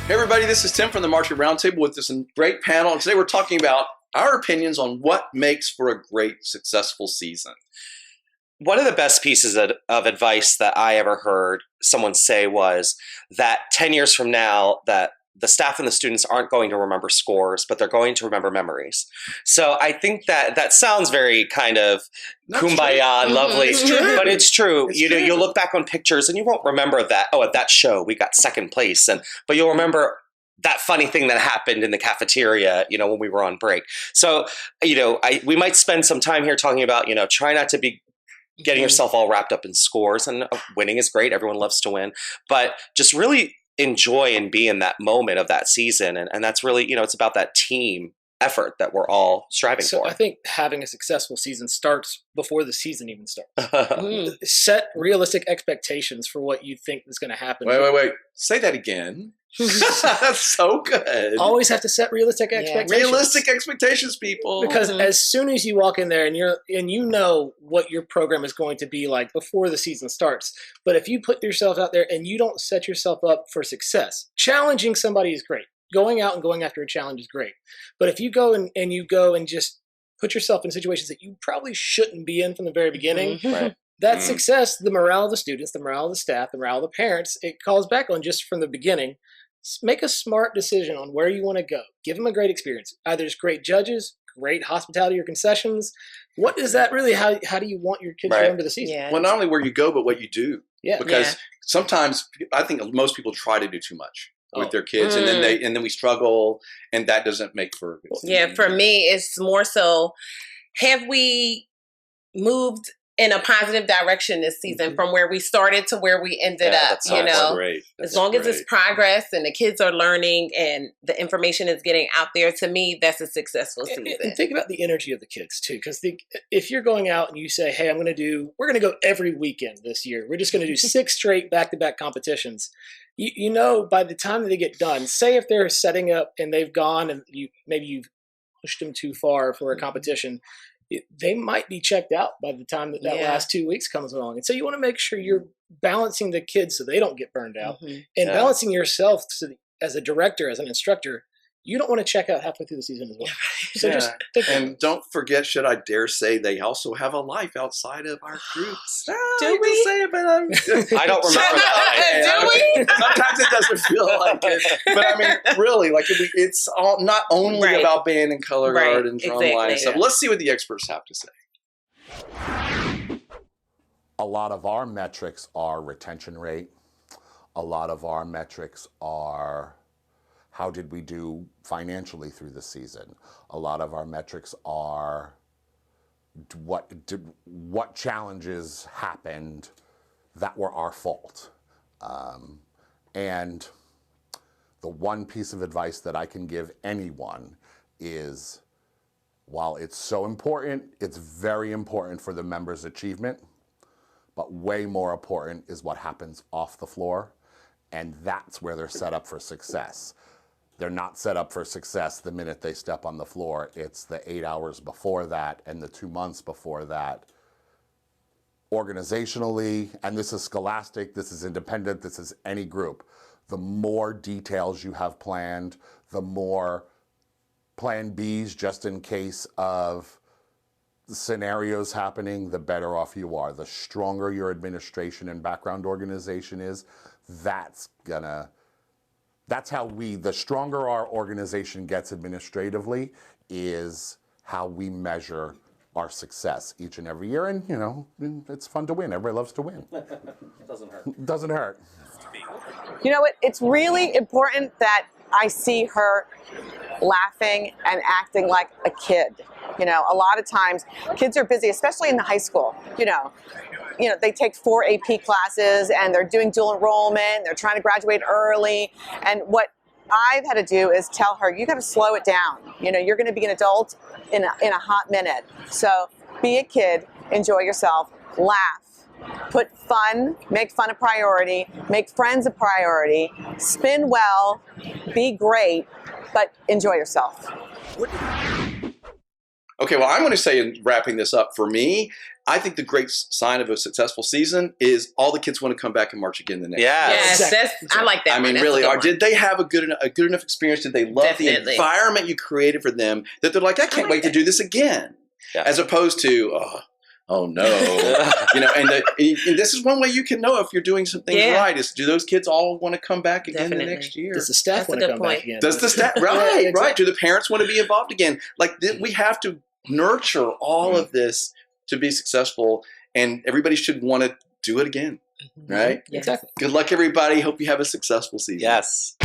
Hey everybody, this is Tim from the Market Roundtable with this great panel. And today we're talking about our opinions on what makes for a great, successful season. One of the best pieces of advice that I ever heard someone say was that 10 years from now, that the staff and the students aren't going to remember scores, but they're going to remember memories. So I think that sounds very kind of kumbaya and lovely, but it's true. You'll look back on pictures and you won't remember that, at that show we got second place, but you'll remember that funny thing that happened in the cafeteria, when we were on break. So, we might spend some time here talking about, try not to be getting yourself all wrapped up in scores, and winning is great. Everyone loves to win, but just really enjoy and be in that moment of that season. And that's really, it's about that team effort that we're all striving for. I think having a successful season starts before the season even starts. Set realistic expectations for what you think is going to happen. Wait. Say that again. That's so good. Always have to set realistic expectations. Realistic expectations, people. Because as soon as you walk in there and you know what your program is going to be like before the season starts, but if you put yourself out there and you don't set yourself up for success, challenging somebody is great. Going out and going after a challenge is great. But if you go and just put yourself in situations that you probably shouldn't be in from the very beginning, that success, the morale of the students, the morale of the staff, the morale of the parents, it calls back on just from the beginning. Make a smart decision on where you want to go. Give them a great experience. Either there's great judges, great hospitality or concessions. What is that really? How do you want your kids to remember the season? Yeah. Well, not only where you go, but what you do. Yeah. Because sometimes I think most people try to do too much with their kids, and then we struggle, and that doesn't make for a good season. Yeah, for me, it's more so, have we moved in a positive direction this season from where we started to where we ended up, Great. As long as it's progress and the kids are learning and the information is getting out there, to me, that's a successful season. And think about the energy of the kids too, because if you're going out and you say, hey, we're going to go every weekend this year. We're just going to do 6 straight back-to-back competitions. By the time that they get done, say if they're setting up and they've gone and maybe you've pushed them too far for a competition, they might be checked out by the time that last 2 weeks comes along. And so you want to make sure you're balancing the kids so they don't get burned out, and balancing yourself so that, as a director, as an instructor, you don't want to check out halfway through the season as well. So just and don't forget, should I dare say, they also have a life outside of our groups. Do we? Say it, but I don't remember that. Do we? Sometimes it doesn't feel like it. But I mean, really, it's all not only about band and color guard and drumline and stuff. Let's see what the experts have to say. A lot of our metrics are retention rate. A lot of our metrics are how did we do financially through the season. A lot of our metrics are what challenges happened that were our fault. And the one piece of advice that I can give anyone is, while it's so important, it's very important for the members' achievement, but way more important is what happens off the floor, and that's where they're set up for success. They're not set up for success the minute they step on the floor. It's the 8 hours before that and the 2 months before that. Organizationally, and this is scholastic, this is independent, this is any group, the more details you have planned, the more plan Bs just in case of scenarios happening, the better off you are. The stronger your administration and background organization is, the stronger our organization gets administratively is how we measure our success each and every year. And, it's fun to win. Everybody loves to win. Doesn't hurt. Doesn't hurt. It's really important that I see her laughing and acting like a kid. A lot of times kids are busy, especially in the high school. They take 4 AP classes and they're doing dual enrollment. They're trying to graduate early. And what I've had to do is tell her, you got to slow it down. You're going to be an adult in a hot minute. So be a kid, enjoy yourself, laugh, put fun, make fun a priority, make friends a priority, spin well, be great, but enjoy yourself. Okay, well, I'm going to say in wrapping this up, for me, I think the great sign of a successful season is all the kids want to come back and march again the next year. Yes, Exactly. I like that. I mean, really, did they have a good enough experience? Did they love the environment you created for them that they're like, I can't wait to do this again? Yeah. As opposed to, oh no, and this is one way you can know if you're doing some things right. Is do those kids all want to come back again the next year? Does the staff want to come back again? Does the staff right? Do the parents want to be involved again? Like we have to nurture all of this to be successful, and everybody should want to do it again, right? Exactly. Good luck, everybody. Hope you have a successful season. Yes.